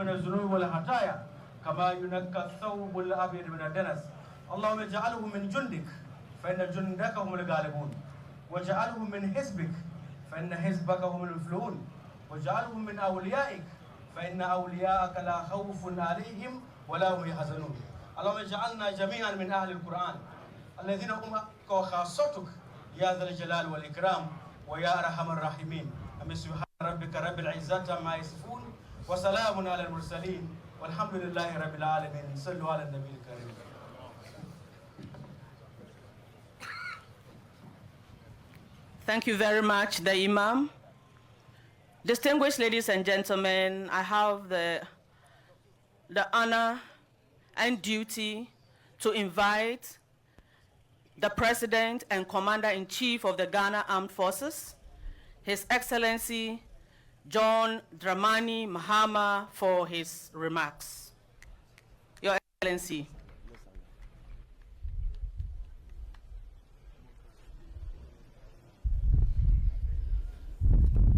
من الذنوب والخطايا كما ينقى الثوب الأبيض من الدنس اللهم اجعله من جندك فإن جندك هم الغالبون واجعله من حزبك فإن حزبك هم المفلحون واجعلهم من أوليائك فإن أولياءك لا خوف عليهم ولا هم يحزنون اللهم اجعلنا جميعا من أهل القرآن الذين هم خاصتك يا ذا الجلال والإكرام ويا أرحم الراحمين أمين سبحان ربك رب العزة عما يصفون وسلام على المرسلين والحمد لله رب العالمين صلوا على النبي الكريم. Thank you very much, the Imam. Distinguished ladies and gentlemen, I have the honor and duty to invite the President and Commander-in-Chief of the Ghana Armed Forces, His Excellency John Dramani Mahama, for his remarks. Your Excellency.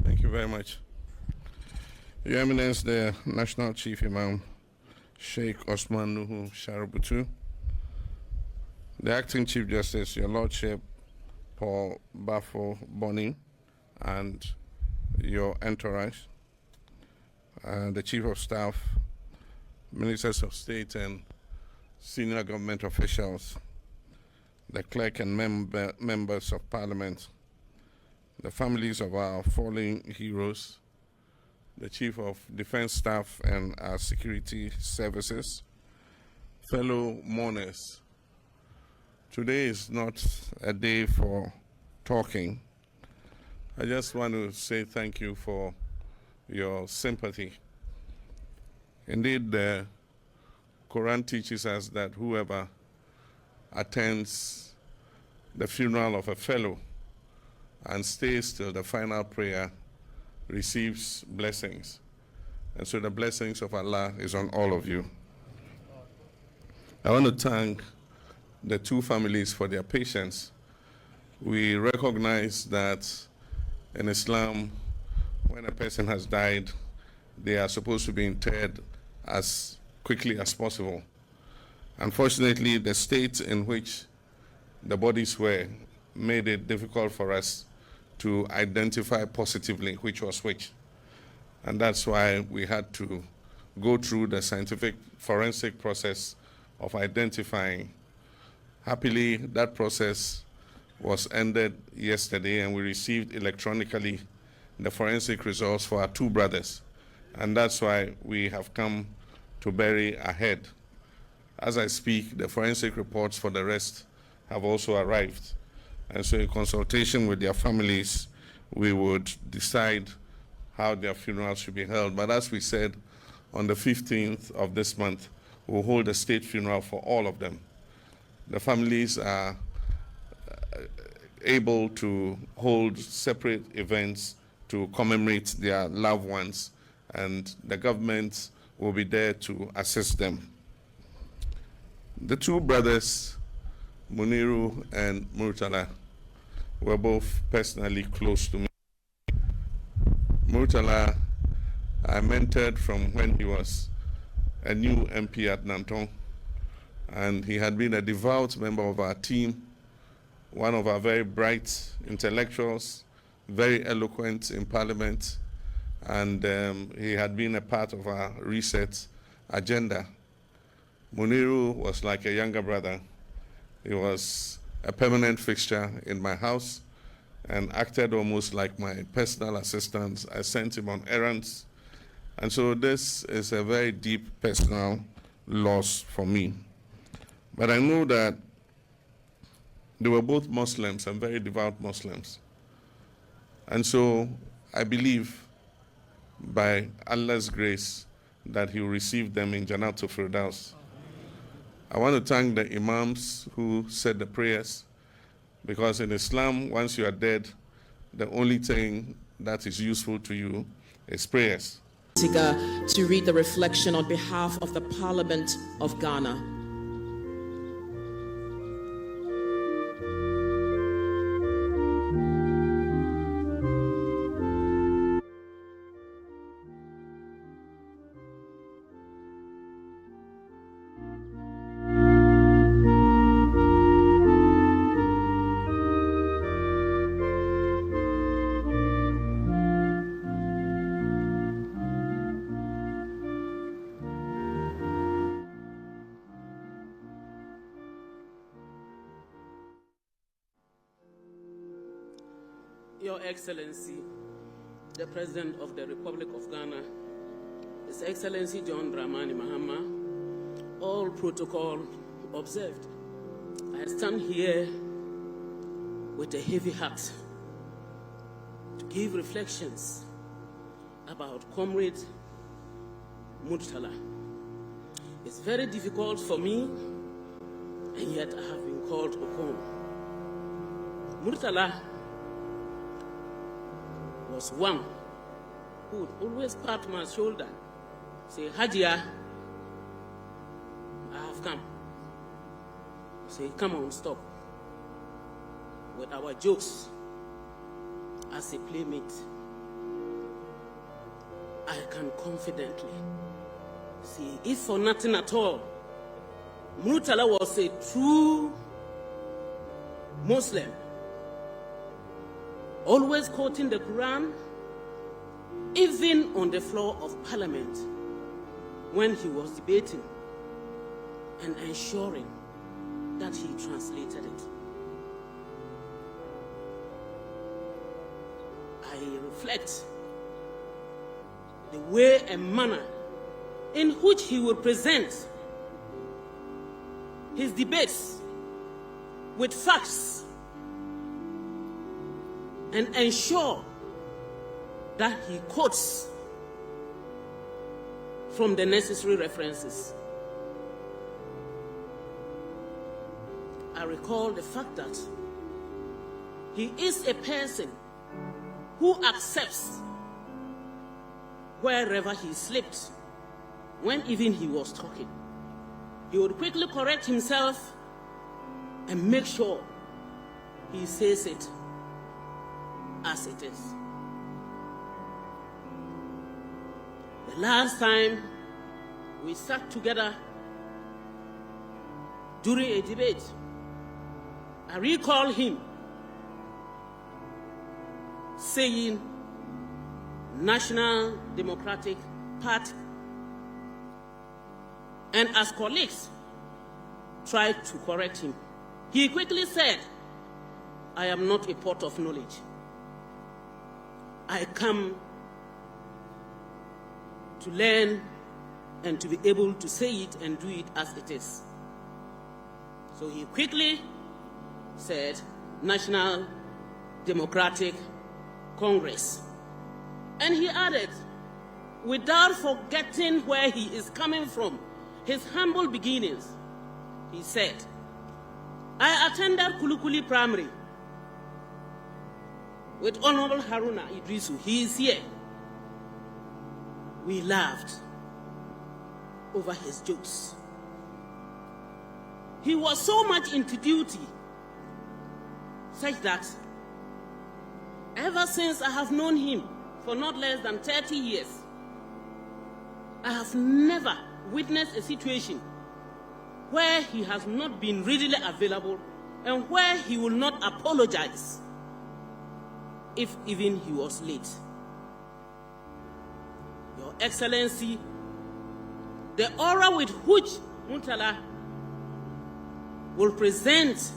Thank you very much. Your Eminence, the National Chief Imam, Sheikh Osman Nuhu Sharabutu, the Acting Chief Justice, Your Lordship, Paul Bafo Boni, and your entourage, the Chief of Staff, Ministers of State and senior government officials, the clerk and members of Parliament, the families of our fallen heroes, the Chief of Defense Staff and our security services, fellow mourners. Today is not a day for talking. I just want to say thank you for your sympathy. Indeed, the Quran teaches us that whoever attends the funeral of a fellow and stays till the final prayer receives blessings. And so the blessings of Allah is on all of you. I want to thank the two families for their patience. We recognize that in Islam, when a person has died, they are supposed to be interred as quickly as possible. Unfortunately, the state in which the bodies were made it difficult for us to identify positively which was which. And that's why we had to go through the scientific forensic process of identifying. Happily, that process was ended yesterday, and we received electronically the forensic results for our two brothers. And that's why we have come to bury ahead. As I speak, the forensic reports for the rest have also arrived. And so in consultation with their families, we would decide how their funerals should be held. But as we said, on the 15th of this month, we'll hold a state funeral for all of them. The families are able to hold separate events to commemorate their loved ones, and the government will be there to assist them. The two brothers, Muniru and Murtala, were both personally close to me. Murtala, I mentored from when he was a new MP at Nanton, and he had been a devout member of our team, one of our very bright intellectuals, very eloquent in Parliament, and he had been a part of our research agenda. Muniru was like a younger brother. He was a permanent fixture in my house and acted almost like my personal assistant. I sent him on errands. And so this is a very deep personal loss for me. But I know that they were both Muslims and very devout Muslims. And so I believe by Allah's grace that he will receive them in Jannatul Firdaus. I want to thank the imams who said the prayers, because in Islam, once you are dead, the only thing that is useful to you is prayers. To read the reflection on behalf of the Parliament of Ghana. Your Excellency, the President of the Republic of Ghana, His Excellency John Dramani Mahama, all protocol observed. I stand here with a heavy heart to give reflections about Comrade Murtala. It's very difficult for me, and yet I have been called upon. Murtala was one who would always pat my shoulder, say, Hajia, I have come. Say, come on, stop. With our jokes as a playmate, I can confidently say, if for nothing at all, Murtala was a true Muslim, always quoting the Quran, even on the floor of Parliament when he was debating, and ensuring that he translated it. I reflect the way and manner in which he will present his debates with facts and ensure that he quotes from the necessary references. I recall the fact that he is a person who accepts wherever he slipped when even he was talking. He would quickly correct himself and make sure he says it as it is. The last time we sat together during a debate, I recall him saying National Democratic Party, and as colleagues tried to correct him, he quickly said, I am not a pot of knowledge. I come to learn and to be able to say it and do it as it is. So he quickly said National Democratic Congress. And he added, without forgetting where he is coming from, his humble beginnings, he said, I attended Kulukuli Primary with Honorable Haruna Idrisu. He is here. We laughed over his jokes. He was so much into duty, such that ever since I have known him for not less than 30 years, I have never witnessed a situation where he has not been readily available and where he will not apologize if even he was late. Your Excellency, the aura with which Murtala will present